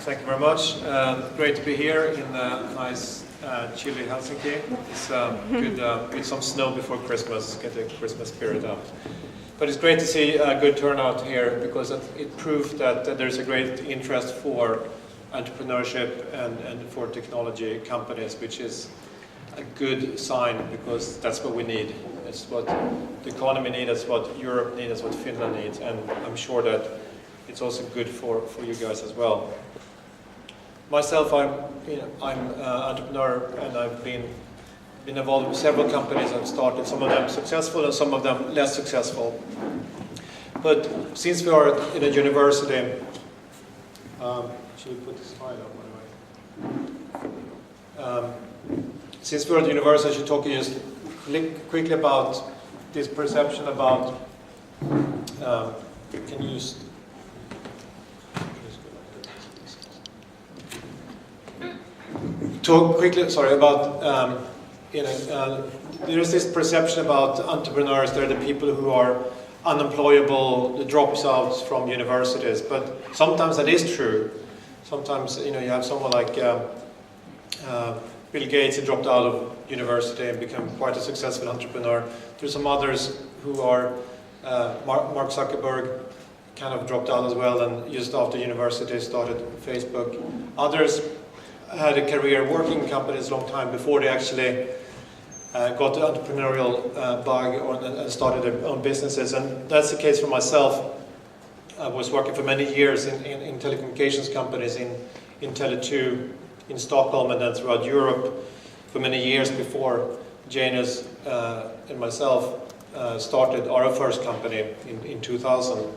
Thank you very much. Great to be here in nice chilly Helsinki. It's good with some snow before Christmas, get the Christmas spirit up. But it's great to see a good turnout here because it proves that there's a great interest for entrepreneurship and for technology companies, which is a good sign because that's what we need. It's what the economy needs, it's what Europe needs, it's what Finland needs, and I'm sure that it's also good for you guys as well. Myself, I'm an entrepreneur, and I've been involved with several companies. I've started some of them successful and some of them less successful. But since we are in a university, should we put this slide up by the way? Since we're at the university, I should talk to you just quickly about this perception about. Can you use? Talk quickly, sorry, about, there's this perception about entrepreneurs, they're the people who are unemployable, the dropouts from universities, but sometimes that is true. Sometimes, you have someone like Bill Gates who dropped out of university and become quite a successful entrepreneur. There's some others who are, Mark Zuckerberg kind of dropped out as well and just after university started Facebook. Others had a career working in companies a long time before they actually got the entrepreneurial bug and started their own businesses. And that's the case for myself. I was working for many years in telecommunications companies in Tele2 in Stockholm and then throughout Europe for many years before Janus and myself started our first company in 2000.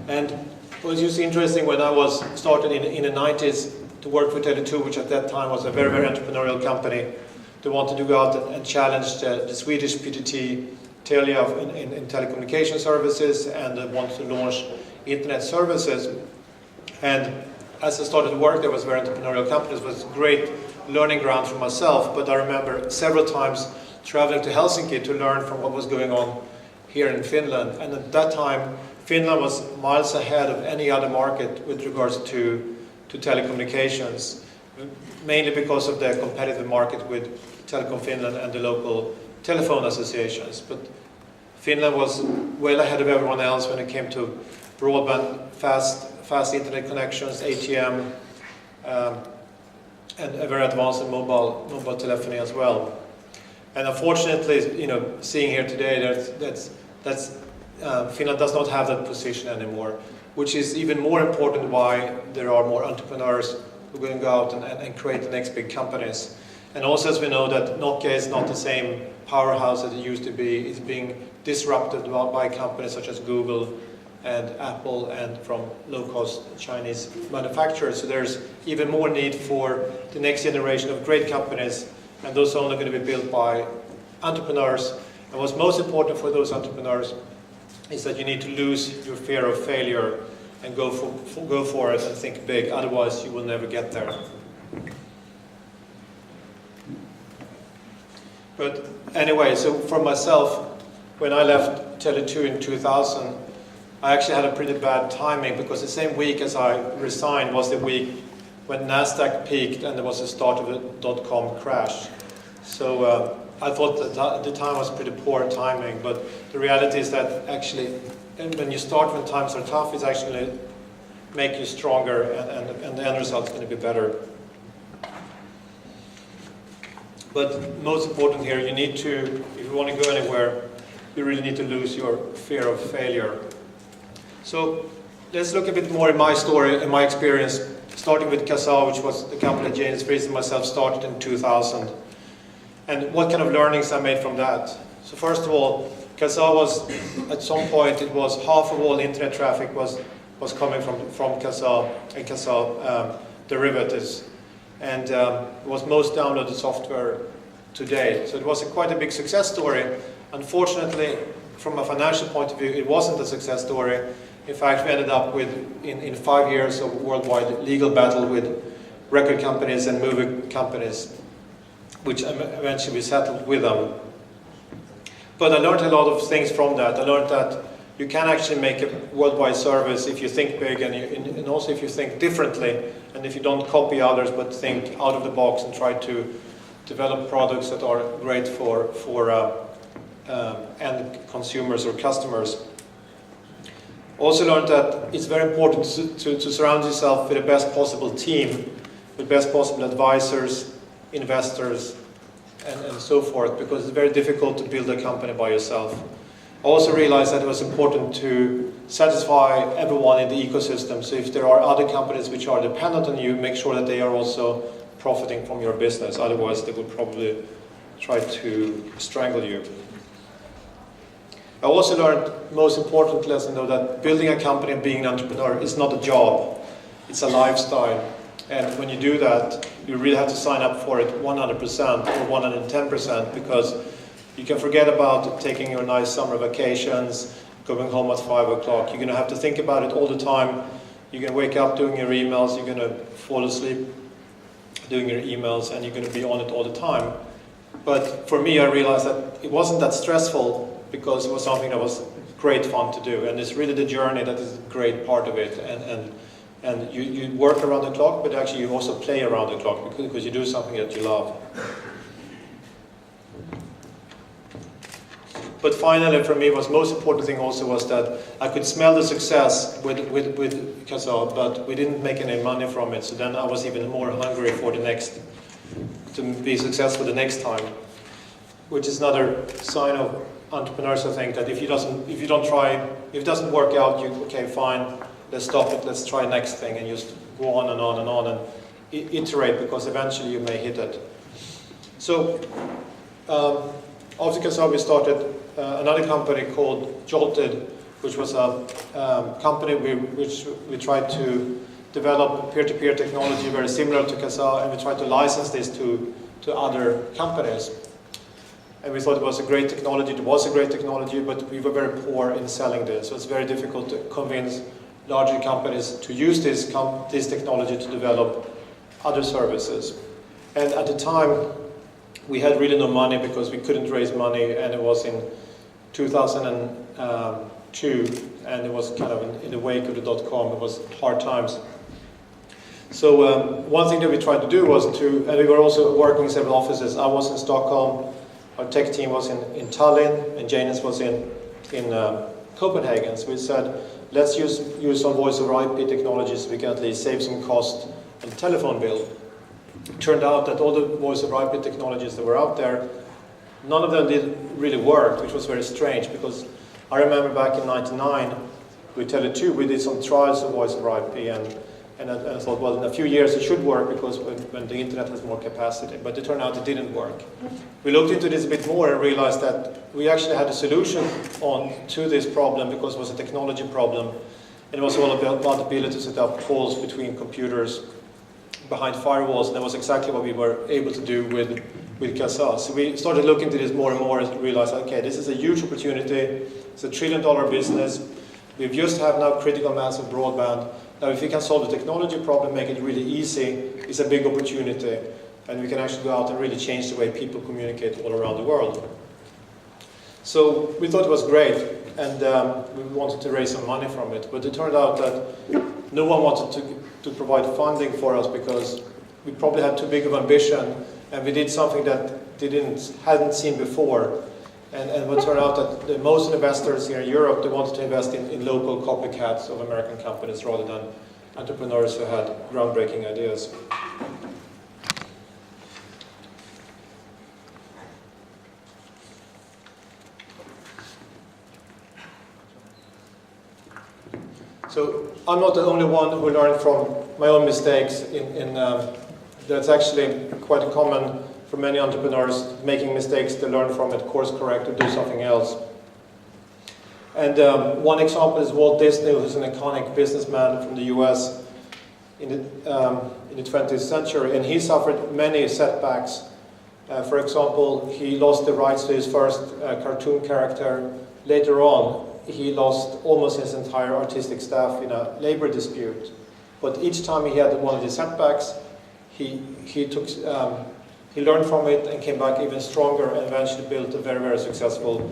And it was just interesting when I was started in the 90s to work for Tele2, which at that time was a very, very entrepreneurial company. They wanted to go out and challenge the Swedish PTT Telia in telecommunication services, and they wanted to launch internet services. And as I started to work there, was very entrepreneurial companies. It was a great learning ground for myself, but I remember several times traveling to Helsinki to learn from what was going on here in Finland. And at that time, Finland was miles ahead of any other market with regards to telecommunications, mainly because of the competitive market with Telecom Finland and the local telephone associations. But Finland was well ahead of everyone else when it came to broadband, fast internet connections, ATM, and a very advanced in mobile telephony as well. And unfortunately, seeing here today, Finland does not have that position anymore, which is even more important why there are more entrepreneurs who are going to go out and create the next big companies. And also, as we know, that Nokia is not the same powerhouse that it used to be. It's being disrupted by companies such as Google and Apple and from low-cost Chinese manufacturers. So there's even more need for the next generation of great companies, and those are only going to be built by entrepreneurs. And what's most important for those entrepreneurs is that you need to lose your fear of failure and go for it and think big. Otherwise, you will never get there. But anyway, so for myself, when I left Tele2 in 2000, I actually had a pretty bad timing because the same week as I resigned was the week when NASDAQ peaked and there was the start of the dot-com crash. So I thought that at the time was pretty poor timing, but the reality is that actually when you start when times are tough, it's actually make you stronger and the end result is going to be better. But most important here, you need to, if you want to go anywhere, you really need to lose your fear of failure. So let's look a bit more in my story, in my experience, starting with Kazaa, which was the company that James Friis and myself started in 2000. And what kind of learnings I made from that. So first of all, Kazaa was, at some point, it was half of all internet traffic was coming from Kazaa and Kazaa derivatives. And it was most downloaded software today. So it was quite a big success story. Unfortunately, from a financial point of view, it wasn't a success story. In fact, we ended up with, in 5 years of worldwide legal battle with record companies and movie companies, which eventually we settled with them. But I learned a lot of things from that. I learned that you can actually make a worldwide service if you think big and also if you think differently, and if you don't copy others but think out of the box and try to develop products that are great for end consumers or customers. Also learned that it's very important to surround yourself with the best possible team, with best possible advisors, investors, and so forth, because it's very difficult to build a company by yourself. I also realized that it was important to satisfy everyone in the ecosystem. So if there are other companies which are dependent on you, make sure that they are also profiting from your business. Otherwise, they would probably try to strangle you. I also learned, most important lesson though, that building a company and being an entrepreneur is not a job, it's a lifestyle. And when you do that, you really have to sign up for it 100% or 110%, because you can forget about taking your nice summer vacations, going home at 5 o'clock. You're going to have to think about it all the time. You're going to wake up doing your emails, you're going to fall asleep doing your emails, and you're going to be on it all the time. But for me, I realized that it wasn't that stressful, because it was something that was great fun to do, and it's really the journey that is a great part of it. And you work around the clock, but actually you also play around the clock because you do something that you love. But finally, for me, what's most important thing also was that I could smell the success with Kazaa, but we didn't make any money from it. So then I was even more hungry for the next, to be successful the next time, which is another sign of entrepreneurs. I think that if it doesn't work out, okay, fine, let's stop it, let's try next thing, and just go on and on and on and iterate, because eventually you may hit it. So after Kazaa, we started another company called Jolted, which was a company which we tried to develop peer-to-peer technology very similar to Kazaa, and we tried to license this to other companies. And we thought it was a great technology. It was a great technology, but we were very poor in selling this. So it's very difficult to convince larger companies to use this technology to develop other services. And at the time, we had really no money because we couldn't raise money, and it was in 2002, and it was kind of in the wake of the .com. It was hard times. So one thing that we tried to do was and we were also working in several offices. I was in Stockholm, our tech team was in Tallinn, and Janus was in Copenhagen. So we said, let's use some voice over IP technologies so we can at least save some cost on the telephone bill. It turned out that all the voice over IP technologies that were out there, none of them did really work, which was very strange, because I remember back in '99 with Tele2, we did some trials of voice over IP, and I thought, well, in a few years it should work, because when the internet has more capacity. But it turned out it didn't work. We looked into this a bit more and realized that we actually had a solution to this problem, because it was a technology problem. And it was all about the ability to set up calls between computers behind firewalls, and that was exactly what we were able to do with Kazaa. So we started looking into this more and more and realized, okay, this is a huge opportunity. It's a $1 trillion business. We just have now critical mass of broadband. Now, if we can solve the technology problem, make it really easy, it's a big opportunity. And we can actually go out and really change the way people communicate all around the world. So we thought it was great, and we wanted to raise some money from it. But it turned out that no one wanted to provide funding for us, because we probably had too big of ambition, and we did something that hadn't seen before. And it turned out that most investors here in Europe, they wanted to invest in local copycats of American companies rather than entrepreneurs who had groundbreaking ideas. So I'm not the only one who learned from my own mistakes. That's actually quite common for many entrepreneurs, making mistakes, to learn from it, course correct, or do something else. And one example is Walt Disney, who's an iconic businessman from the US in the 20th century, and he suffered many setbacks. For example, he lost the rights to his first cartoon character. Later on, he lost almost his entire artistic staff in a labor dispute. But each time he had one of these setbacks, he learned from it and came back even stronger, and eventually built a very, very successful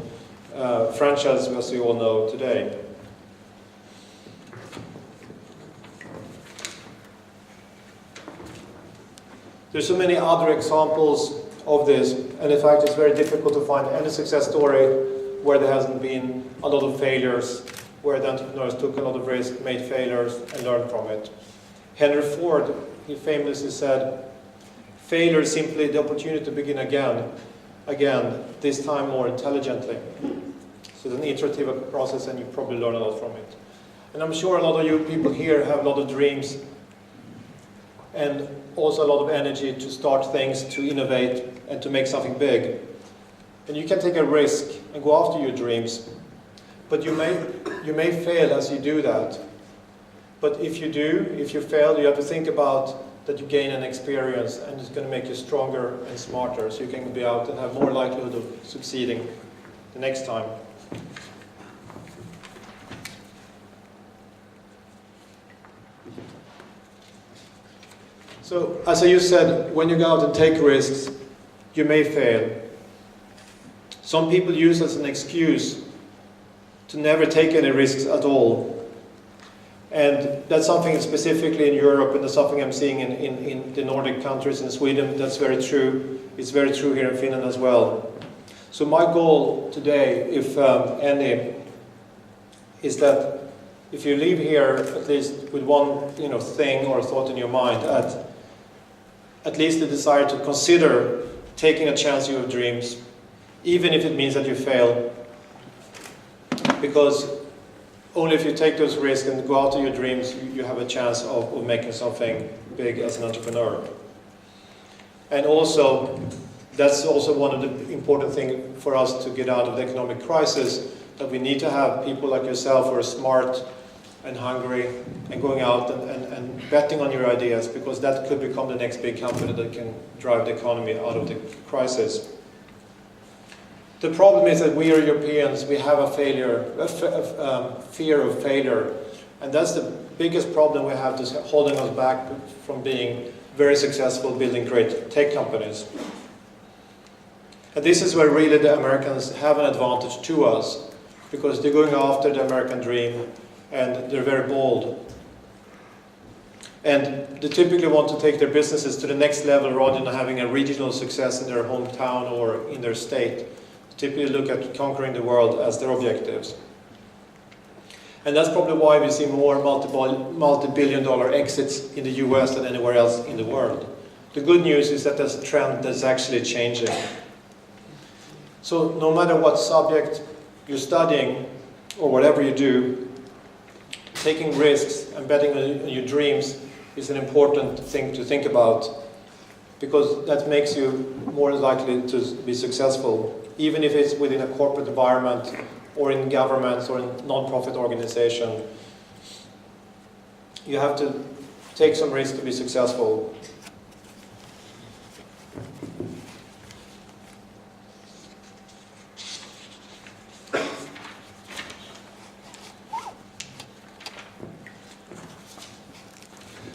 franchise, as we all know today. There's so many other examples of this, and in fact it's very difficult to find any success story where there hasn't been a lot of failures, where the entrepreneurs took a lot of risk, made failures, and learned from it. Henry Ford, he famously said, "Failure is simply the opportunity to begin again, this time more intelligently." So it's an iterative process, and you probably learn a lot from it. And I'm sure a lot of you people here have a lot of dreams, and also a lot of energy to start things, to innovate, and to make something big. And you can take a risk and go after your dreams, but you may fail as you do that. But if you fail, you have to think about that you gain an experience, and it's going to make you stronger and smarter, so you can be out and have more likelihood of succeeding the next time. So, as I just said, when you go out and take risks, you may fail. Some people use it as an excuse to never take any risks at all. And that's something specifically in Europe, and that's something I'm seeing in the Nordic countries, in Sweden. That's very true. It's very true here in Finland as well. So my goal today, if any, is that if you leave here at least with one thing or thought in your mind, at least the desire to consider taking a chance on your dreams, even if it means that you fail. Because only if you take those risks and go after your dreams, you have a chance of making something big as an entrepreneur. And also, that's also one of the important things for us to get out of the economic crisis, that we need to have people like yourself who are smart and hungry and going out and betting on your ideas, because that could become the next big company that can drive the economy out of the crisis. The problem is that we are Europeans, we have a fear of failure, and that's the biggest problem we have, that's holding us back from being very successful building great tech companies. And this is where really the Americans have an advantage to us, because they're going after the American dream, and they're very bold. And they typically want to take their businesses to the next level rather than having a regional success in their hometown or in their state. They typically look at conquering the world as their objectives. And that's probably why we see more multi-billion-dollar exits in the US than anywhere else in the world. The good news is that there's a trend that's actually changing. So no matter what subject you're studying, or whatever you do, taking risks and betting on your dreams is an important thing to think about, because that makes you more likely to be successful, even if it's within a corporate environment or in governments or in non-profit organization. You have to take some risks to be successful.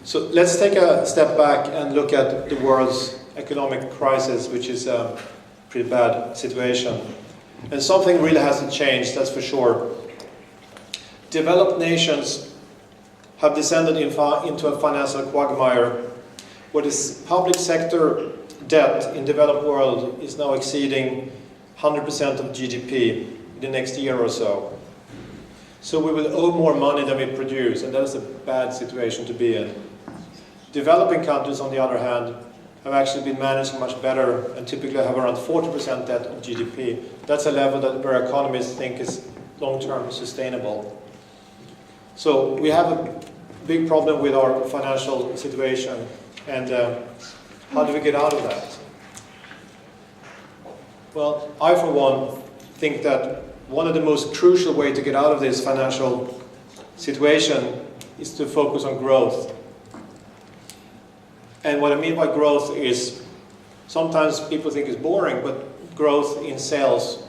So let's take a step back and look at the world's economic crisis, which is a pretty bad situation. And something really hasn't changed, that's for sure. Developed nations have descended into a financial quagmire where the public sector debt in the developed world is now exceeding 100% of GDP in the next year or so. So we will owe more money than we produce, and that is a bad situation to be in. Developing countries, on the other hand, have actually been managing much better and typically have around 40% debt of GDP. That's a level that where economists think is long-term sustainable. So we have a big problem with our financial situation, and how do we get out of that? Well, I for one think that one of the most crucial ways to get out of this financial situation is to focus on growth. And what I mean by growth is, sometimes people think it's boring, but growth in sales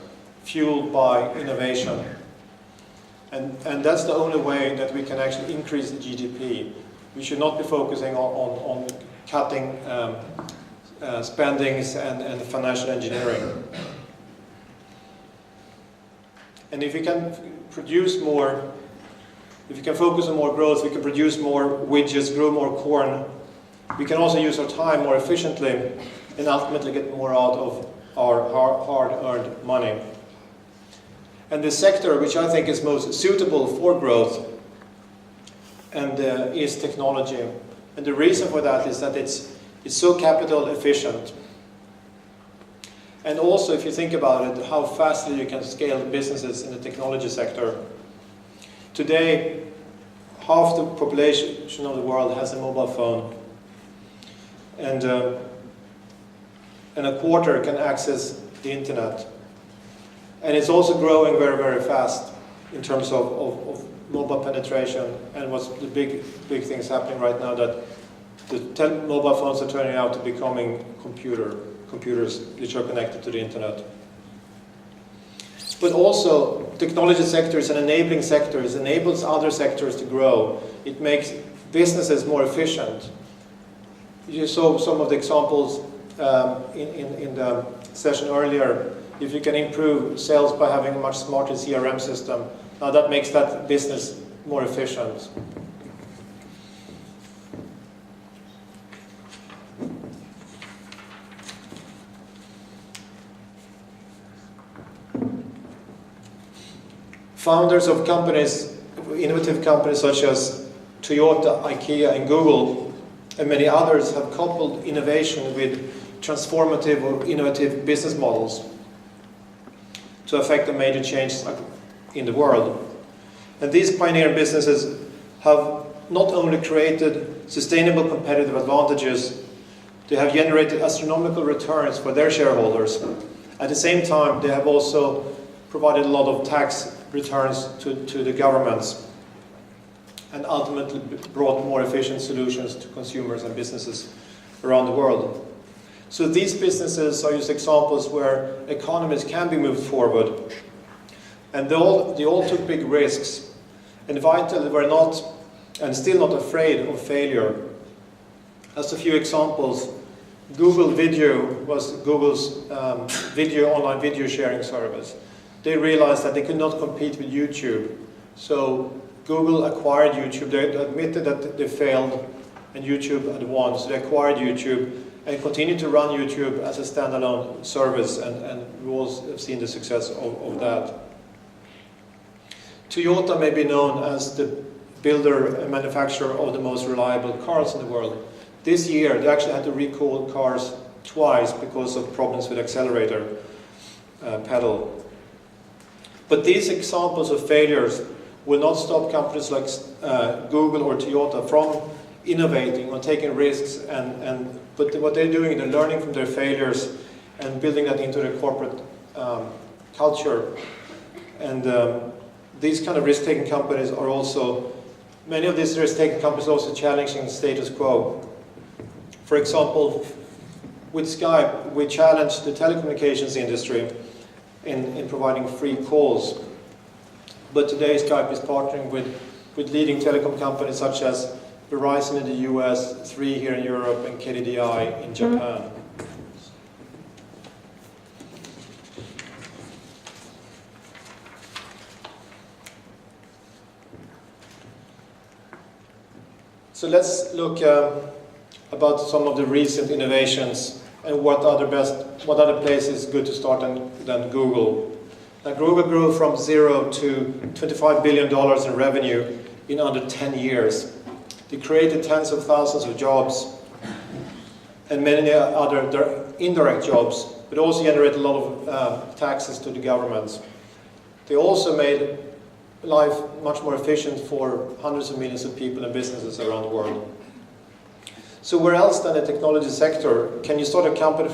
fueled by innovation. And that's the only way that we can actually increase the GDP. We should not be focusing on cutting spendings and financial engineering. And if we can produce more, if we can focus on more growth, we can produce more widgets, grow more corn. We can also use our time more efficiently and ultimately get more out of our hard-earned money. And the sector which I think is most suitable for growth and is technology. And the reason for that is that it's so capital efficient. And also, if you think about it, how fastly you can scale businesses in the technology sector. Today, half the population of the world has a mobile phone. And a quarter can access the internet. And it's also growing very, very fast in terms of mobile penetration. And what's the big things happening right now, that the mobile phones are turning out to becoming computers which are connected to the internet. But also, technology sector is an enabling sector. It enables other sectors to grow. It makes businesses more efficient. You saw some of the examples in the session earlier. If you can improve sales by having a much smarter CRM system, now that makes that business more efficient. Founders of companies, innovative companies such as Toyota, IKEA, and Google, and many others have coupled innovation with transformative or innovative business models to affect the major changes in the world. And these pioneer businesses have not only created sustainable competitive advantages, they have generated astronomical returns for their shareholders. At the same time, they have also provided a lot of tax returns to the governments and ultimately brought more efficient solutions to consumers and businesses around the world. So these businesses are just examples where economies can be moved forward. And they all took big risks. And Vital were not, and still not, afraid of failure. As a few examples, Google Video was Google's online video sharing service. They realized that they could not compete with YouTube. So Google acquired YouTube. They admitted that they failed and YouTube had won. So they acquired YouTube and continued to run YouTube as a standalone service. And we all have seen the success of that. Toyota may be known as the builder and manufacturer of the most reliable cars in the world. This year, they actually had to recall cars twice because of problems with accelerator pedal. But these examples of failures will not stop companies like Google or Toyota from innovating or taking risks. But what they're doing, they're learning from their failures and building that into their corporate culture. And these kind of risk-taking companies are also, many of these risk-taking companies are also challenging the status quo. For example, with Skype, we challenged the telecommunications industry in providing free calls. But today Skype is partnering with leading telecom companies such as Verizon in the US, 3 here in Europe, and KDDI in Japan. So let's look about some of the recent innovations and what other places good to start than Google. Now, Google grew from 0 to $25 billion in revenue in under 10 years. They created tens of thousands of jobs and many other indirect jobs, but also generated a lot of taxes to the governments. They also made life much more efficient for hundreds of millions of people and businesses around the world. So where else than the technology sector can you start a company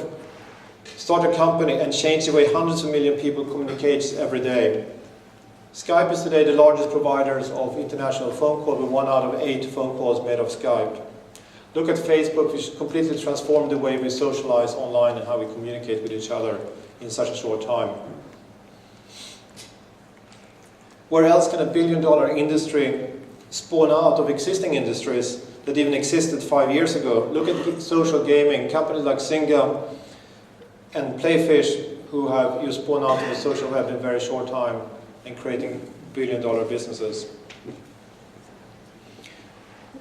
and change the way hundreds of million people communicate every day? Skype is today the largest provider of international phone calls, with 1 out of 8 phone calls made of Skype. Look at Facebook, which completely transformed the way we socialize online and how we communicate with each other in such a short time. Where else can a billion-dollar industry spawn out of existing industries that even existed 5 years ago? Look at social gaming. Companies like Zynga and Playfish, who have spawned out of the social web in a very short time and creating billion-dollar businesses.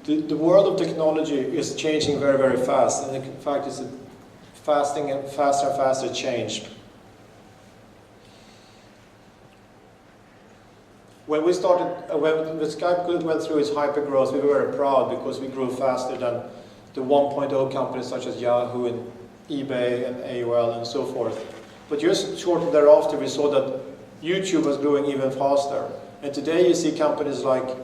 The world of technology is changing very, very fast, and in fact it's a faster and faster change. When we started, when the Skype went through its hypergrowth, we were very proud because we grew faster than the 1.0 companies such as Yahoo and eBay and AOL and so forth. But just shortly thereafter, we saw that YouTube was growing even faster. And today you see companies like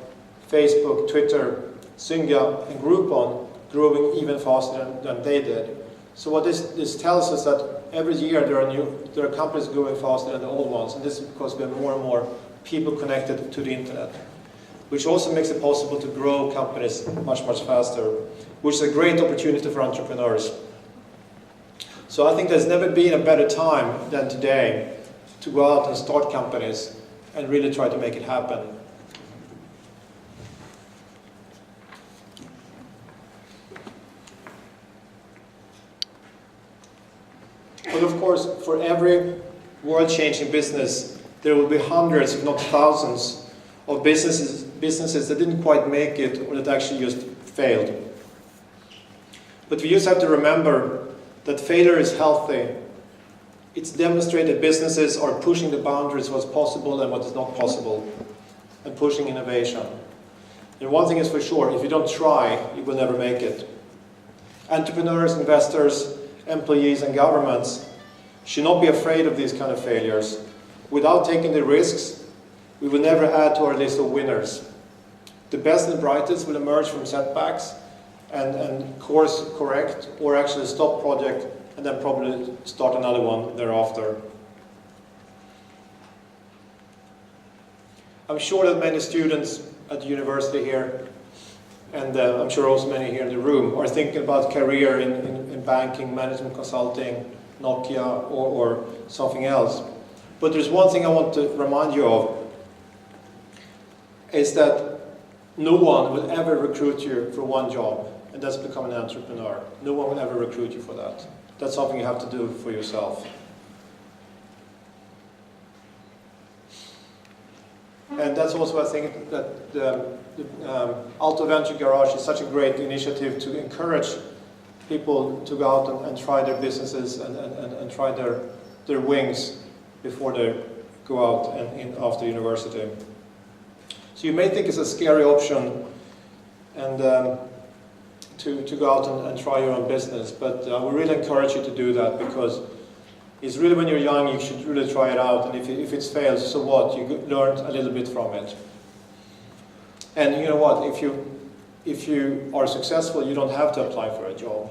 Facebook, Twitter, Zynga, and Groupon growing even faster than they did. So what this tells us that every year there are companies growing faster than the old ones, and this is because we have more and more people connected to the internet, which also makes it possible to grow companies much, much faster, which is a great opportunity for entrepreneurs. So I think there's never been a better time than today to go out and start companies and really try to make it happen. But of course, for every world-changing business, there will be hundreds, if not thousands, of businesses that didn't quite make it or that actually just failed. But we just have to remember that failure is healthy. It's demonstrated businesses are pushing the boundaries of what's possible and what is not possible, and pushing innovation. And one thing is for sure, if you don't try, you will never make it. Entrepreneurs, investors, employees and governments should not be afraid of these kind of failures. Without taking the risks, we will never add to our list of winners. The best and brightest will emerge from setbacks and course correct or actually stop project and then probably start another one thereafter. I'm sure that many students at the university here, and I'm sure also many here in the room, are thinking about career in banking, management consulting, Nokia or something else. But there's one thing I want to remind you of, is that no one will ever recruit you for one job, and that's become an entrepreneur. No one will ever recruit you for that. That's something you have to do for yourself. And that's also, I think, that the Aaltoes Venture Garage is such a great initiative to encourage people to go out and try their businesses and try their wings before they go out and after university. So you may think it's a scary option and to go out and try your own business, but I would really encourage you to do that, because it's really, when you're young, you should really try it out, and if it fails, so what? You learned a little bit from it. And you know what? If you are successful, you don't have to apply for a job.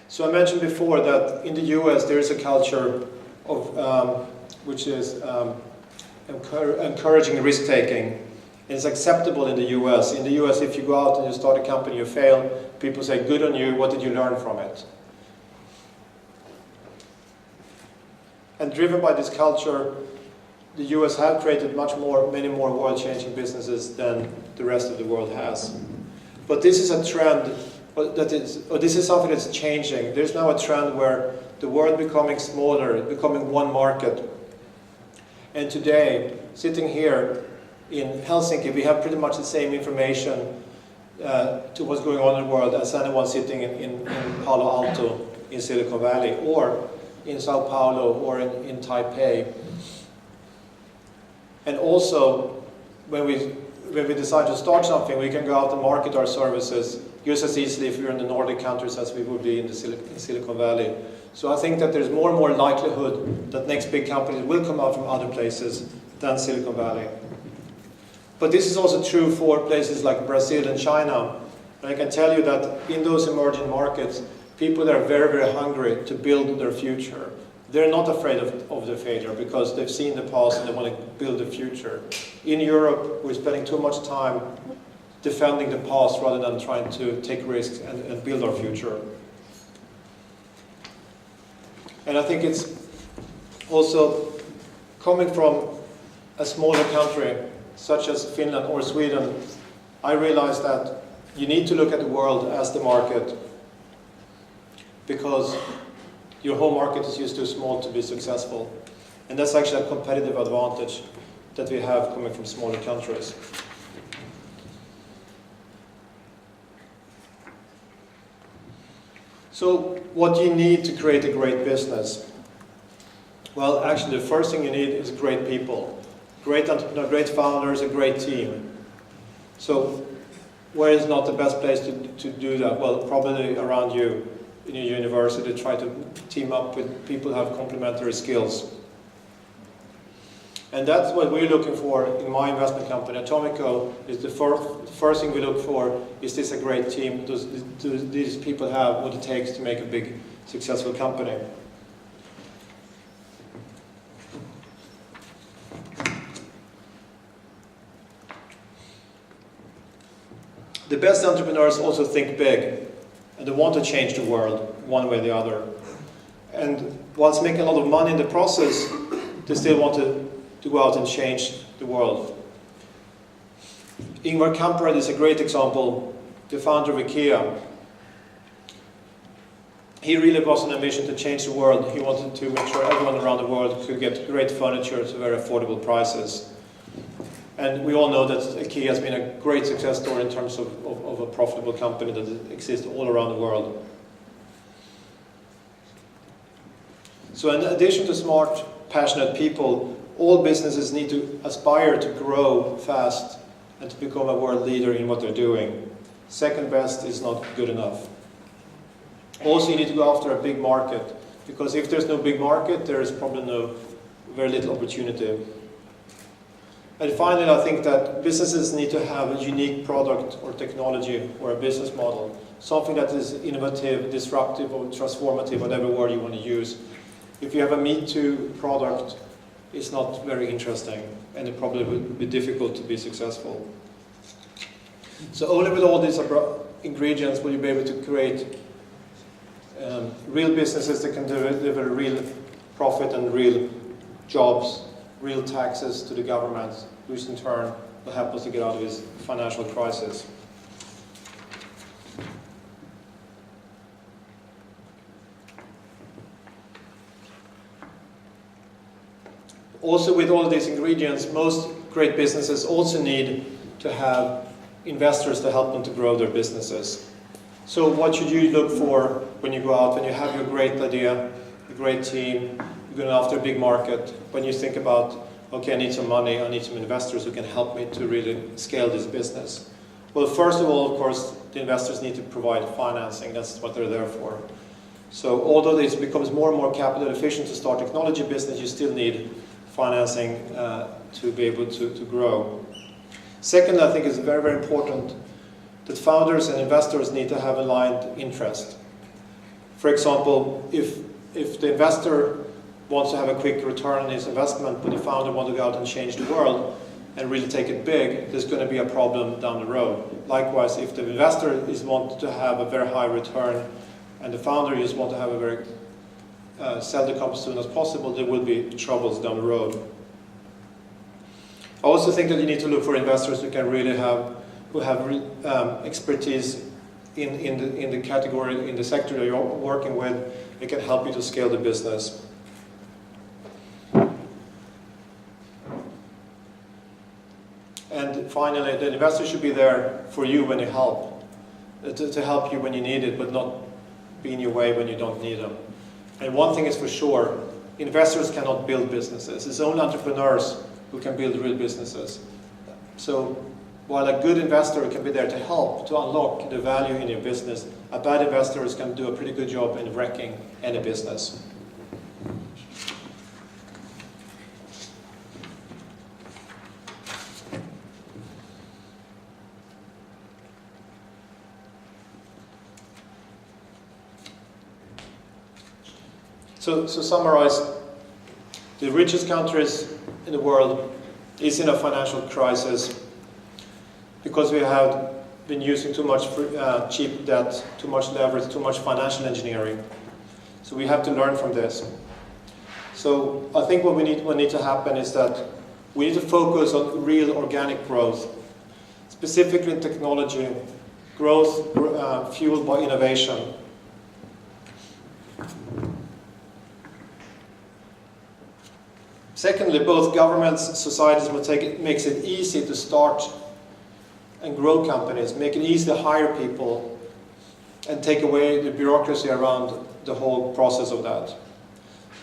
So I mentioned before that in the US there is a culture of which is encouraging risk-taking. It's acceptable in the US. In the US, if you go out and you start a company, you fail, people say, good on you, what did you learn from it? And driven by this culture, the US have created many more world-changing businesses than the rest of the world has. But this is a trend, this is something that's changing. There's now a trend where the world becoming smaller, becoming one market. And today, sitting here in Helsinki, we have pretty much the same information to what's going on in the world as anyone sitting in Palo Alto in Silicon Valley, or in Sao Paulo, or in Taipei. And also, when we decide to start something, we can go out and market our services just as easily if we're in the Nordic countries as we would be in Silicon Valley. So I think that there's more and more likelihood that next big companies will come out from other places than Silicon Valley. But this is also true for places like Brazil and China. And I can tell you that in those emerging markets, people are very, very hungry to build their future. They're not afraid of the failure because they've seen the past and they want to build the future. In Europe, we're spending too much time defending the past rather than trying to take risks and build our future. And I think it's also coming from a smaller country such as Finland or Sweden, I realized that you need to look at the world as the market, because your home market is just too small to be successful. And that's actually a competitive advantage that we have coming from smaller countries. So what do you need to create a great business? Well, actually the first thing you need is great people. Great entrepreneurs, great founders, a great team. So where is not the best place to do that? Well, probably around you in your university. Try to team up with people who have complementary skills. And that's what we're looking for in my investment company, Atomico. Is the first thing we look for, is this a great team? Do these people have what it takes to make a big, successful company? The best entrepreneurs also think big, and they want to change the world one way or the other. And whilst making a lot of money in the process, they still want to go out and change the world. Ingvar Kamprad is a great example, the founder of IKEA. He really was an ambition to change the world. He wanted to make sure everyone around the world could get great furniture at very affordable prices. And we all know that IKEA has been a great success story in terms of a profitable company that exists all around the world. So in addition to smart, passionate people, all businesses need to aspire to grow fast and to become a world leader in what they're doing. Second best is not good enough. Also, you need to go after a big market, because if there's no big market, there is probably very little opportunity. And finally, I think that businesses need to have a unique product or technology or a business model, something that is innovative, disruptive, or transformative, whatever word you want to use. If you have a me-too product, it's not very interesting, and it probably would be difficult to be successful. So only with all these ingredients will you be able to create real businesses that can deliver real profit and real jobs, real taxes to the government, which in turn will help us to get out of this financial crisis. Also, with all of these ingredients, most great businesses also need to have investors to help them to grow their businesses. So what should you look for when you go out, when you have your great idea, a great team, you're going after a big market, when you think about, okay, I need some money, I need some investors who can help me to really scale this business? Well, first of all, of course, the investors need to provide financing. That's what they're there for. So although this becomes more and more capital efficient to start technology business, you still need financing to be able to grow. Second, I think it's very, very important that founders and investors need to have aligned interest. For example, if the investor wants to have a quick return on his investment, but the founder wants to go out and change the world and really take it big, there's going to be a problem down the road. Likewise, if the investor wants to have a very high return and the founder just wants to have a very sell the company as soon as possible, there will be troubles down the road. I also think that you need to look for investors who can really have expertise in the category, in the sector that you're working with. It can help you to scale the business. And finally, the investor should be there for you when you help, to help you when you need it, but not be in your way when you don't need them. And one thing is for sure, investors cannot build businesses. It's only entrepreneurs who can build real businesses. So while a good investor can be there to help, to unlock the value in your business, a bad investor is going to do a pretty good job in wrecking any business. So summarize, the richest countries in the world is in a financial crisis because we have been using too much cheap debt, too much leverage, too much financial engineering. So we have to learn from this. So I think what need to happen is that we need to focus on real organic growth, specifically in technology, growth fueled by innovation. Secondly, both governments and societies will makes it easy to start and grow companies, make it easy to hire people, and take away the bureaucracy around the whole process of that.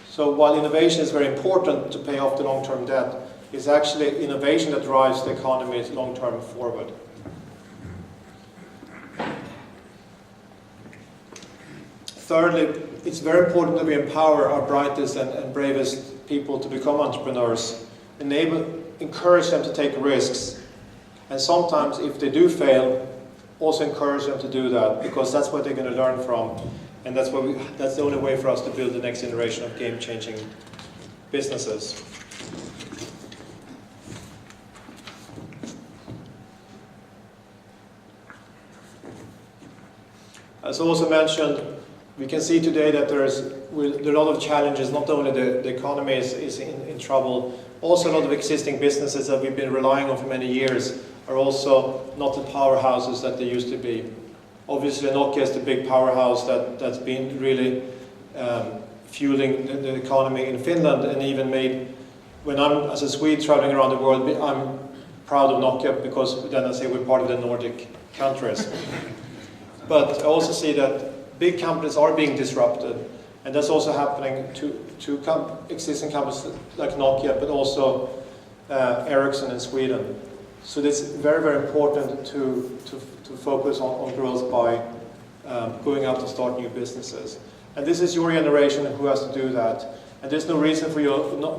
So while innovation is very important to pay off the long-term debt, it's actually innovation that drives the economy long-term forward. Thirdly, it's very important that we empower our brightest and bravest people to become entrepreneurs, encourage them to take risks, and sometimes if they do fail, also encourage them to do that, because that's what they're going to learn from, and that's the only way for us to build the next generation of game-changing businesses. As also mentioned, we can see today that there are a lot of challenges. Not only the economy is in trouble, also a lot of existing businesses that we've been relying on for many years are also not the powerhouses that they used to be. Obviously, Nokia is the big powerhouse that's been really fueling the economy in Finland, and even made, when I'm, as a Swede, traveling around the world, I'm proud of Nokia, because then I say we're part of the Nordic countries. But I also see that big companies are being disrupted, and that's also happening to existing companies like Nokia, but also Ericsson in Sweden. So it's very, very important to focus on growth by going out to start new businesses. And this is your generation who has to do that. And there's no reason for you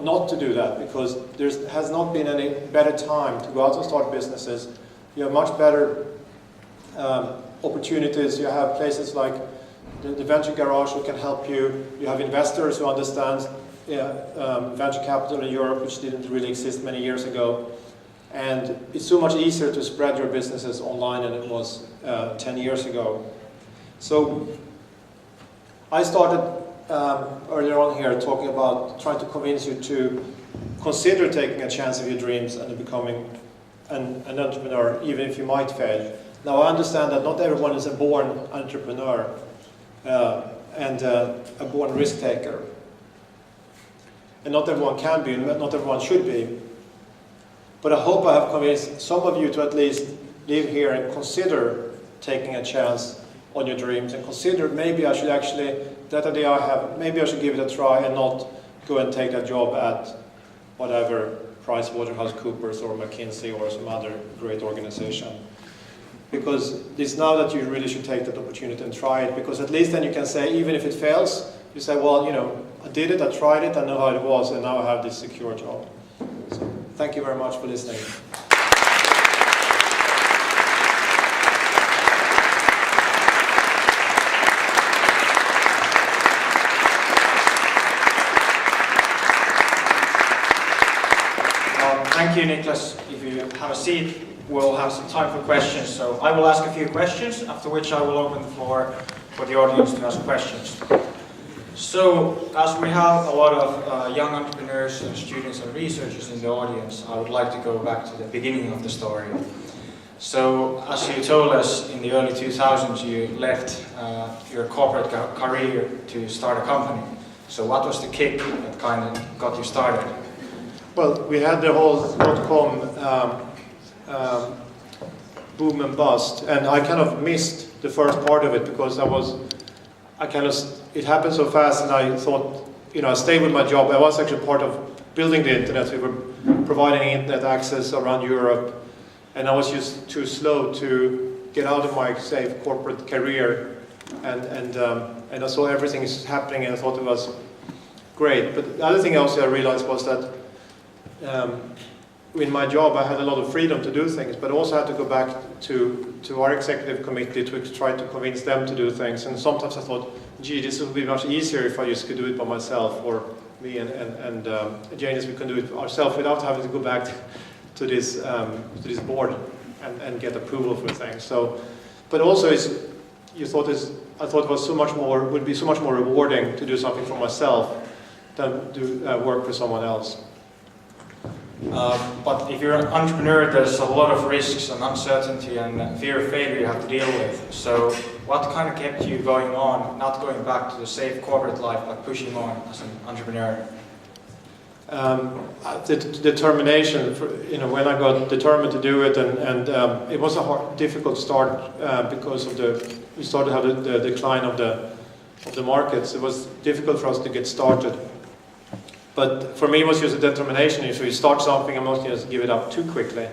not to do that, because there has not been any better time to go out and start businesses. You have much better opportunities. You have places like the Venture Garage who can help you. You have investors who understand venture capital in Europe, which didn't really exist many years ago. And it's so much easier to spread your businesses online than it was 10 years ago. So I started earlier on here talking about trying to convince you to consider taking a chance of your dreams and becoming an entrepreneur, even if you might fail. Now I understand that not everyone is a born entrepreneur and a born risk taker. And not everyone can be, and not everyone should be. But I hope I have convinced some of you to at least live here and consider taking a chance on your dreams, and consider maybe I should actually, that idea I have, maybe I should give it a try and not go and take that job at whatever, PricewaterhouseCoopers or McKinsey or some other great organization. Because it's now that you really should take that opportunity and try it, because at least then you can say, even if it fails, you say, well, you know, I did it, I tried it, I know how it was, and now I have this secure job. So, thank you very much for listening. Thank you, Niklas. If you have a seat, we'll have some time for questions. So I will ask a few questions, after which I will open the floor for the audience to ask questions. So, as we have a lot of young entrepreneurs and students and researchers in the audience, I would like to go back to the beginning of the story. So, as you told us, in the early 2000s you left your corporate career to start a company. So what was the kick that kind of got you started? Well, we had the whole .com boom and bust, and I kind of missed the first part of it, because it happened so fast, and I thought, you know, I stayed with my job. I was actually part of building the internet. We were providing internet access around Europe, and I was just too slow to get out of my, say, corporate career, and I saw everything is happening, and I thought it was great. But the other thing also I realized was that in my job I had a lot of freedom to do things, but also had to go back to our executive committee to try to convince them to do things. And sometimes I thought, gee, this would be much easier if I just could do it by myself, or me and Janis, we can do it ourselves without having to go back to this board and get approval for things. So, but also I thought it was would be so much more rewarding to do something for myself than do work for someone else. But if you're an entrepreneur, there's a lot of risks and uncertainty and fear of failure you have to deal with. So what kind of kept you going on, not going back to the safe corporate life, but pushing on as an entrepreneur? The determination, when I got determined to do it, and it was a difficult start because of we started to have the decline of the markets. It was difficult for us to get started. But for me, it was just a determination. If we start something, I'm not going to give it up too quickly.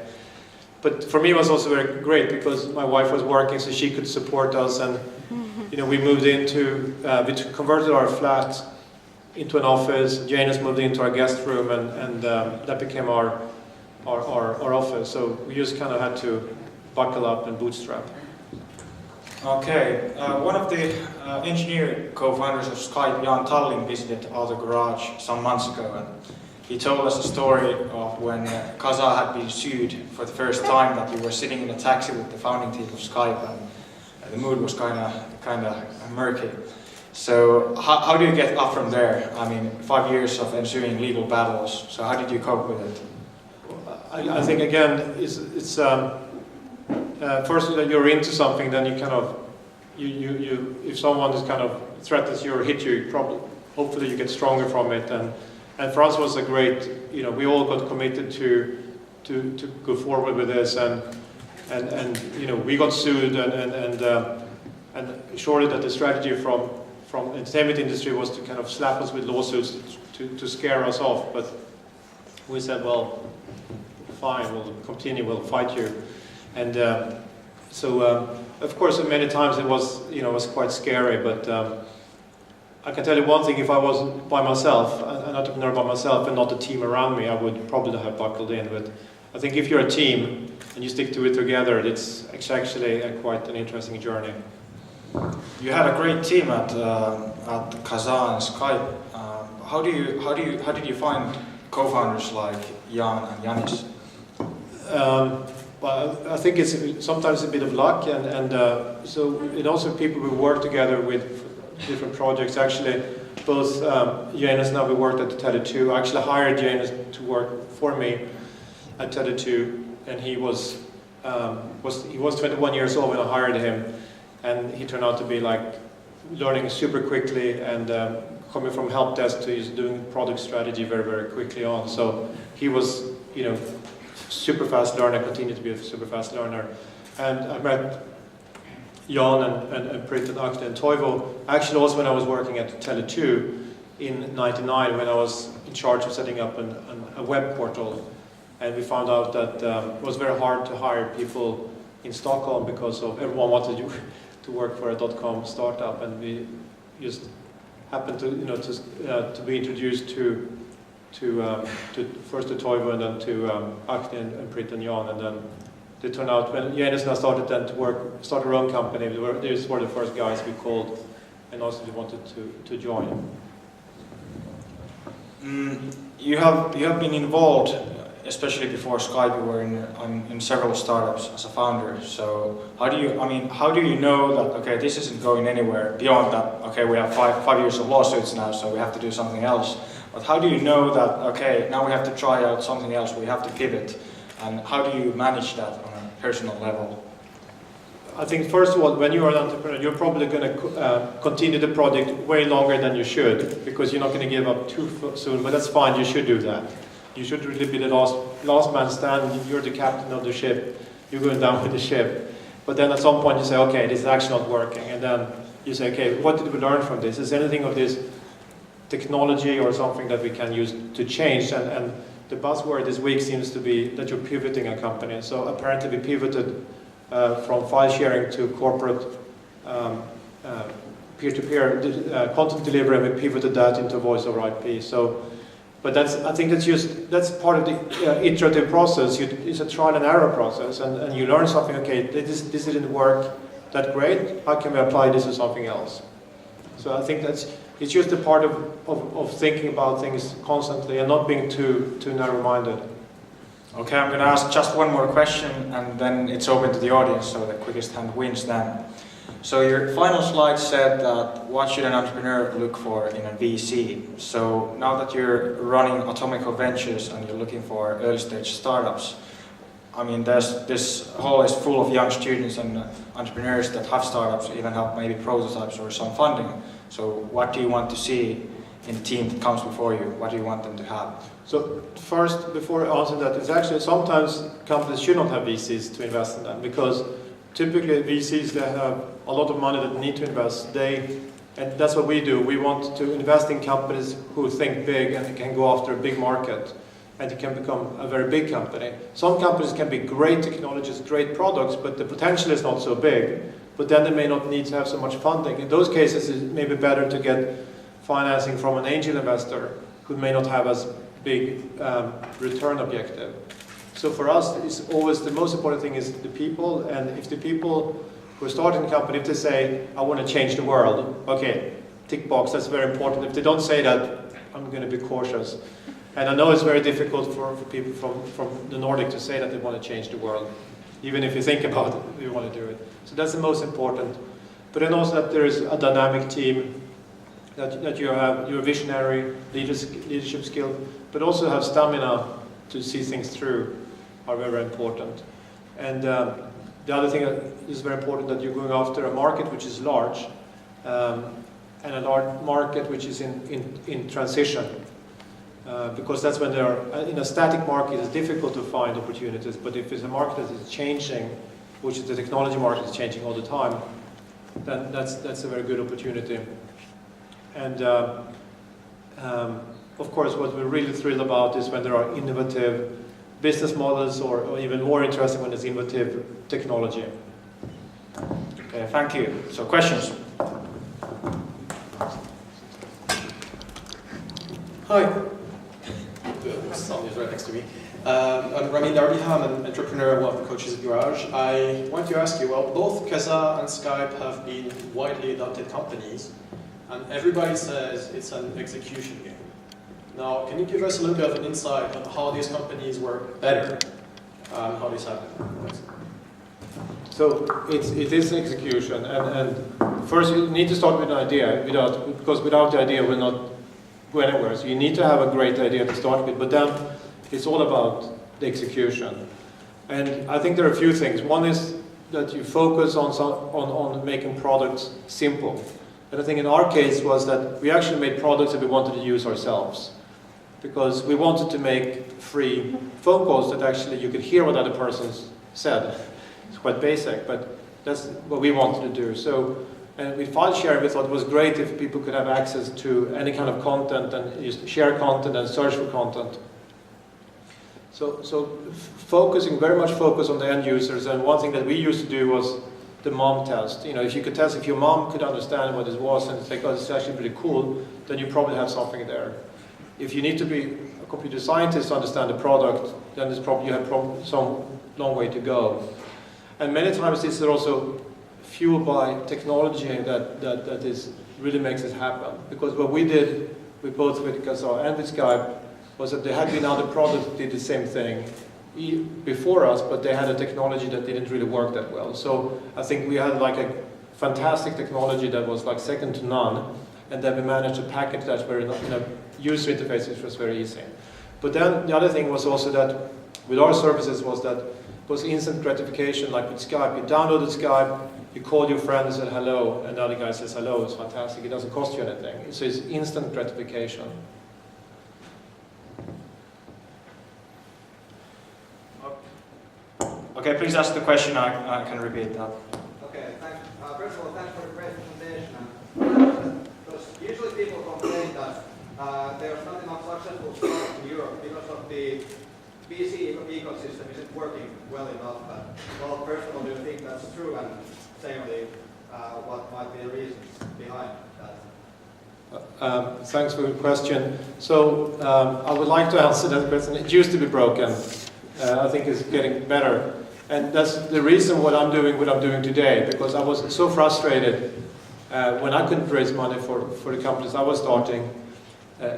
But for me, it was also very great because my wife was working, so she could support us, and we moved into, we converted our flat into an office. Janus moved into our guest room, and that became our office. So we just kind of had to buckle up and bootstrap. Okay, one of the engineer co-founders of Skype, Jan Tallinn, visited our garage some months ago, and he told us a story of when Kasa had been sued for the first time, that you were sitting in a taxi with the founding team of Skype, and the mood was kind of murky. So how do you get up from there? I mean, 5 years of ensuing legal battles. So how did you cope with it? I think again, it's first that you're into something, then you kind of if someone is kind of threatens you or hit you, hopefully you get stronger from it. And for us it was a great, we all got committed to go forward with this, and we got sued, and surely that the strategy from the entertainment industry was to kind of slap us with lawsuits to scare us off, but we said, well, fine, we'll continue, we'll fight you. And of course, many times it was, it was quite scary, but I can tell you one thing: if I wasn't by myself, an entrepreneur by myself, and not a team around me, I would probably have buckled in. But I think if you're a team and you stick to it together, it's actually quite an interesting journey. You had a great team at Kasa and Skype. How did you find co-founders like Jan and Janis? Well, I think it's sometimes a bit of luck, and also people we work together with different projects. Actually, both Janus and I, we worked at Tele2. I actually hired Janus to work for me at Tele2, and he was 21 years old when I hired him, and he turned out to be like learning super quickly, and coming from help desk to doing product strategy very, very quickly on. So he was, super fast learner, continued to be a super fast learner. And I met Jan and Pritt and Akne and Toivo, actually also when I was working at Tele2 in '99, when I was in charge of setting up a web portal. And we found out that it was very hard to hire people in Stockholm because everyone wanted to work for a .com startup, and we just happened to be introduced to first to Toivo and then to Akne and Pritt and Jan, and then they turned out, when Janus and I started then to start our own company, these were the first guys we called and also they wanted to join. You have been involved, especially before Skype, you were in several startups as a founder. So how do you know that, okay, this isn't going anywhere beyond that, okay, we have five years of lawsuits now, so we have to do something else. But how do you know that, okay, now we have to try out something else, we have to pivot, and how do you manage that on a personal level? I think first of all, when you're an entrepreneur, you're probably going to continue the project way longer than you should, because you're not going to give up too soon, but that's fine, you should do that. You should really be the last man standing, you're the captain of the ship, you're going down with the ship. But then at some point you say, okay, this is actually not working, and then you say, okay, what did we learn from this? Is anything of this technology or something that we can use to change? And the buzzword this week seems to be that you're pivoting a company. So apparently we pivoted from file sharing to corporate peer-to-peer content delivery, and we pivoted that into voice over IP. So, but I think that's part of the iterative process. It's a trial and error process, and you learn something. Okay, this didn't work that great. How can we apply this to something else? So I think it's just a part of thinking about things constantly and not being too narrow-minded. Okay, I'm going to ask just one more question, and then it's open to the audience, so the quickest hand wins then. So your final slide said that what should an entrepreneur look for in a VC? So now that you're running Atomico Ventures and you're looking for early stage startups, I mean, this hall is full of young students and entrepreneurs that have startups, even have maybe prototypes or some funding. So what do you want to see in the team that comes before you? What do you want them to have? So first, before I answer that, it's actually sometimes companies should not have VCs to invest in them, because typically VCs, they have a lot of money that need to invest. And that's what we do. We want to invest in companies who think big and can go after a big market, and it can become a very big company. Some companies can be great technologies, great products, but the potential is not so big. But then they may not need to have so much funding. In those cases, it may be better to get financing from an angel investor who may not have as big return objective. So for us, it's always the most important thing is the people, and if the people who are starting a company, if they say, I want to change the world, okay, tick box, that's very important. If they don't say that, I'm going to be cautious. And I know it's very difficult for people from the Nordic to say that they want to change the world, even if you think about it, you want to do it. So that's the most important. But then also that there is a dynamic team, that you're visionary, leadership skill, but also have stamina to see things through are very, very important. And the other thing that is very important, that you're going after a market which is large, and a large market which is in transition. Because that's when in a static market it's difficult to find opportunities, but if it's a market that is changing, which is the technology market is changing all the time, then that's a very good opportunity. And of course, what we're really thrilled about is when there are innovative business models, or even more interesting when it's innovative technology. Okay, thank you. So questions? Hi. Someone is right next to me. I'm Ramin Darby-Ham, an entrepreneur, one of the coaches at Garage. I want to ask you, well, both Kazaa and Skype have been widely adopted companies, and everybody says it's an execution game. Now, can you give us a little bit of an insight on how these companies work better, and how this happened? Thanks. So it is execution, and first you need to start with an idea, because without the idea we'll not go anywhere. So you need to have a great idea to start with, but then it's all about the execution. And I think there are a few things. One is that you focus on making products simple. And I think in our case was that we actually made products that we wanted to use ourselves, because we wanted to make free phone calls that actually you could hear what other persons said. It's quite basic, but that's what we wanted to do. So, and with file sharing, we thought it was great if people could have access to any kind of content and just share content and search for content. So very much focus on the end users. And one thing that we used to do was the mom test. You know, if you could test if your mom could understand what it was and it's like, oh, this is actually pretty cool, then you probably have something there. If you need to be a computer scientist to understand the product, then it's probably you have some long way to go. And many times this is also fueled by technology that really makes it happen. Because what we did with both with Kazaa and with Skype was that there had been other products that did the same thing before us, but they had a technology that didn't really work that well. So I think we had like a fantastic technology that was like second to none, and then we managed to package that very in a user interface which was very easy. But then the other thing was also that with our services was that it was instant gratification, like with Skype. You downloaded Skype, you called your friend and said hello, and the other guy says hello, it's fantastic, it doesn't cost you anything. So it's instant gratification. Okay, please ask the question, I can repeat that. Okay, thanks. First of all, thanks for the great presentation. Because usually people complain that there's not enough successful startups in Europe because of the VC ecosystem isn't working well enough. Well, first of all, do you think that's true? And secondly, what might be the reasons behind that? Thanks for the question. So I would like to answer that question. It used to be broken. I think it's getting better. And that's the reason what I'm doing today, because I was so frustrated when I couldn't raise money for the companies I was starting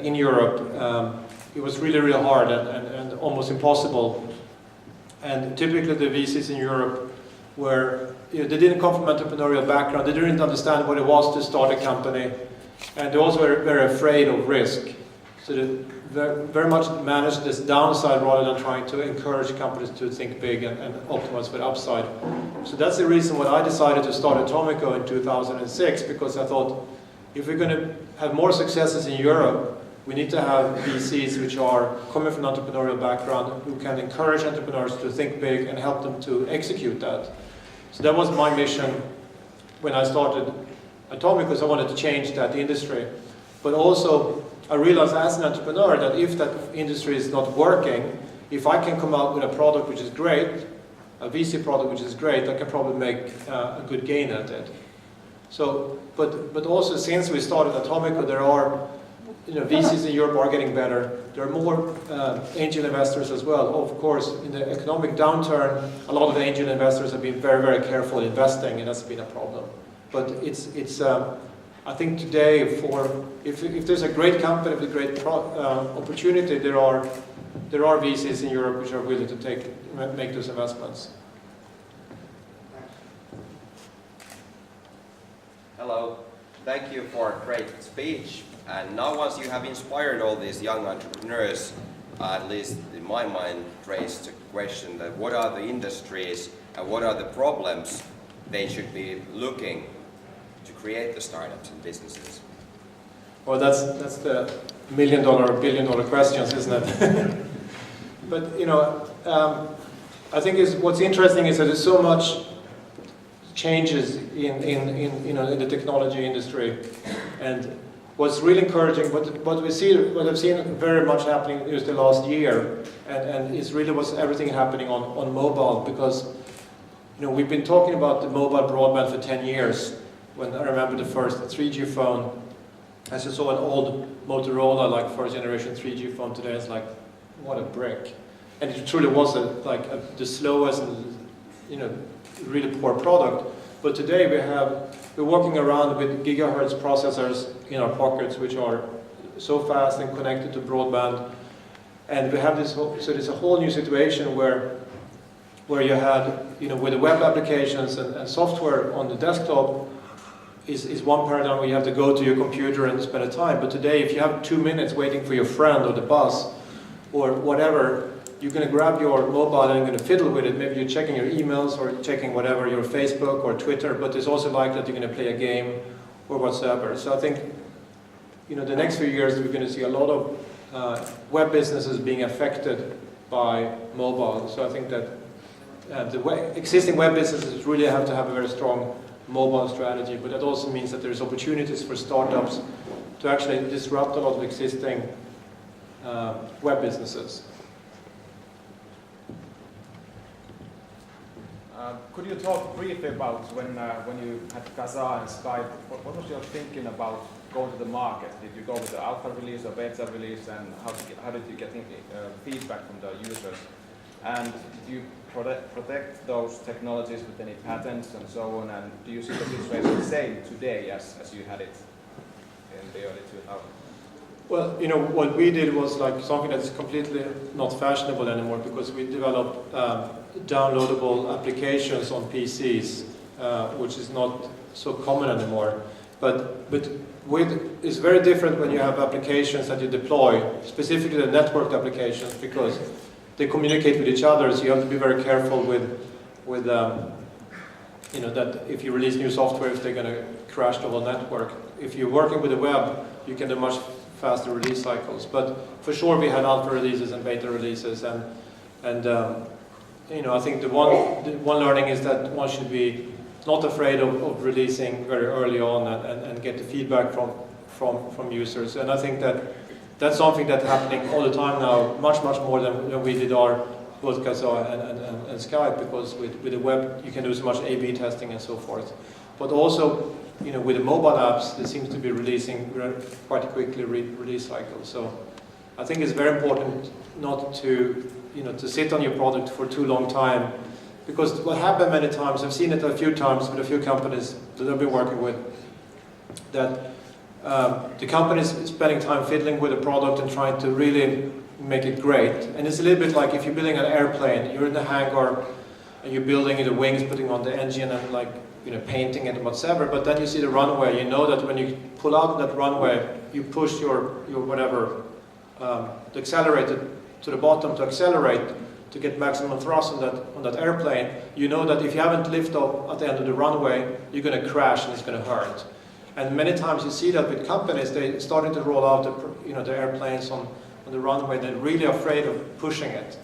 in Europe. It was really, really hard and almost impossible. And typically the VCs in Europe were they didn't come from entrepreneurial background. They didn't understand what it was to start a company, and they also were very afraid of risk. So they very much managed this downside rather than trying to encourage companies to think big and optimize for the upside. So that's the reason why I decided to start Atomico in 2006, because I thought if we're going to have more successes in Europe, we need to have VCs which are coming from an entrepreneurial background, who can encourage entrepreneurs to think big and help them to execute that. So that was my mission when I started Atomico, because I wanted to change that industry. But also, I realized as an entrepreneur that if that industry is not working, if I can come out with a product which is great, a VC product which is great, I can probably make a good gain at it. So, but also since we started Atomico, there are, VCs in Europe are getting better. There are more angel investors as well. Of course, in the economic downturn, a lot of the angel investors have been very, very careful investing, and that's been a problem. But it's I think today, if there's a great company with a great opportunity, there are VCs in Europe which are willing to make those investments. Hello, thank you for a great speech. And now, once you have inspired all these young entrepreneurs, at least in my mind, raised the question that what are the industries and what are the problems they should be looking to create the startups and businesses? Well, that's the $1 million, $1 billion questions, isn't it? But I think what's interesting is that there's so much changes in the technology industry, and what's really encouraging, what I've seen very much happening is the last year, and it's really everything happening on mobile, because we've been talking about the mobile broadband for 10 years. When I remember the first 3G phone, as I saw an old Motorola, like first generation 3G phone today, it's like, what a brick. And it truly was the slowest and really poor product. But today we're walking around with gigahertz processors in our pockets, which are so fast and connected to broadband. And we have so there's a whole new situation where you had, with the web applications and software on the desktop, is one paradigm where you have to go to your computer and spend the time. But today, if you have 2 minutes waiting for your friend or the bus or whatever, you're going to grab your mobile and you're going to fiddle with it. Maybe you're checking your emails or checking whatever, your Facebook or Twitter, but it's also likely that you're going to play a game or whatsoever. So I think, the next few years we're going to see a lot of web businesses being affected by mobile. So I think that existing web businesses really have to have a very strong mobile strategy, but that also means that there's opportunities for startups to actually disrupt a lot of existing web businesses. Could you talk briefly about when you had Kazaa and Skype, what was your thinking about going to the market? Did you go with the alpha release or beta release, and how did you get feedback from the users? And do you protect those technologies with any patents and so on, and do you see the situation the same today as you had it in the early 2000s? Well, what we did was like something that's completely not fashionable anymore, because we developed downloadable applications on PCs, which is not so common anymore. But it's very different when you have applications that you deploy, specifically the networked applications, because they communicate with each other, so you have to be very careful with that if you release new software, if they're going to crash the whole network. If you're working with the web, you can do much faster release cycles. But for sure, we had alpha releases and beta releases, and I think the one learning is that one should be not afraid of releasing very early on and get the feedback from users. And I think that's something that's happening all the time now, much more than when we did our both Kazaa and Skype, because with the web you can do so much A/B testing and so forth. But also, with the mobile apps, they seem to be releasing quite quickly release cycles. So I think it's very important not to sit on your product for too long time, because what happened many times, I've seen it a few times with a few companies that I've been working with, that the company is spending time fiddling with the product and trying to really make it great. And it's a little bit like if you're building an airplane, you're in the hangar, and you're building the wings, putting on the engine, and like painting it and whatsoever. But then you see the runway. You know that when you pull out that runway, you push your whatever the accelerator to the bottom to accelerate to get maximum thrust on that airplane. You know that if you haven't lifted off at the end of the runway, you're going to crash and it's going to hurt. And many times you see that with companies, they're starting to roll out the airplanes on the runway. They're really afraid of pushing it.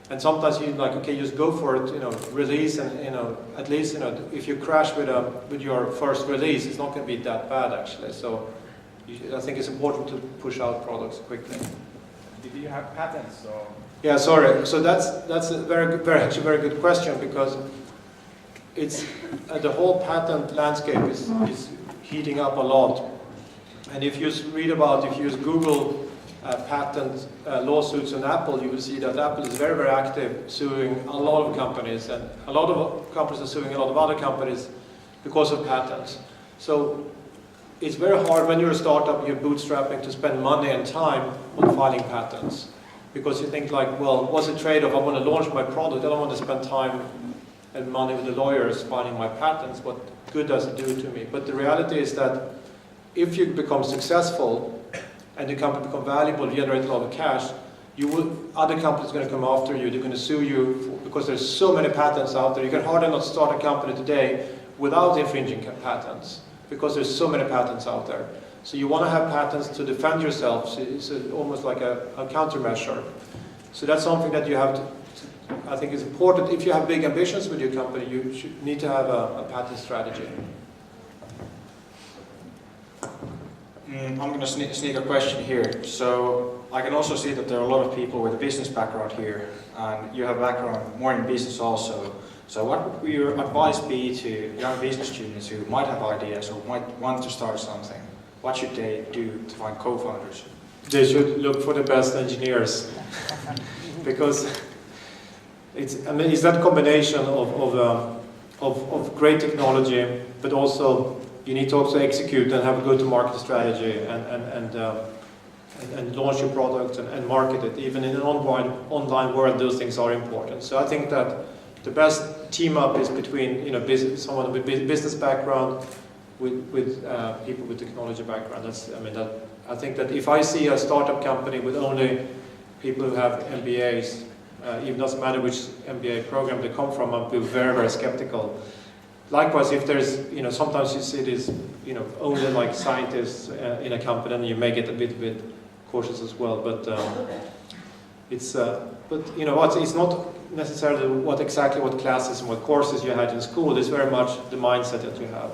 And sometimes you like, okay, just go for it, release, and at least if you crash with your first release, it's not going to be that bad actually. So I think it's important to push out products quickly. Do you have patents or? Yeah, sorry. So that's a actually very good question, because it's the whole patent landscape is heating up a lot. And if you read about, if you use Google patent lawsuits on Apple, you will see that Apple is very, very active suing a lot of companies, and a lot of companies are suing a lot of other companies because of patents. So it's very hard when you're a startup, you're bootstrapping, to spend money and time on filing patents. Because you think like, well, what's the trade-off? I want to launch my product, I don't want to spend time and money with the lawyers filing my patents. What good does it do to me? But the reality is that if you become successful and the company become valuable, generate a lot of cash, other companies are going to come after you, they're going to sue you because there's so many patents out there. You can hardly not start a company today without infringing patents, because there's so many patents out there. So you want to have patents to defend yourself. So it's almost like a countermeasure. So that's something that you have to, I think is important. If you have big ambitions with your company, you need to have a patent strategy. I'm going to sneak a question here. So I can also see that there are a lot of people with a business background here, and you have background more in business also. So what would your advice be to young business students who might have ideas or might want to start something? What should they do to find co-founders? They should look for the best engineers, because it's that combination of great technology, but also you need to also execute and have a go-to-market strategy and launch your product and market it. Even in an online world, those things are important. So I think that the best team up is between someone with business background with people with technology background. I think that if I see a startup company with only people who have MBAs, even doesn't matter which MBA program they come from, I'll be very, very skeptical. Likewise, if there's, sometimes you see these, only like scientists in a company, and you may get a bit cautious as well. But it's not necessarily what classes and what courses you had in school. It's very much the mindset that you have.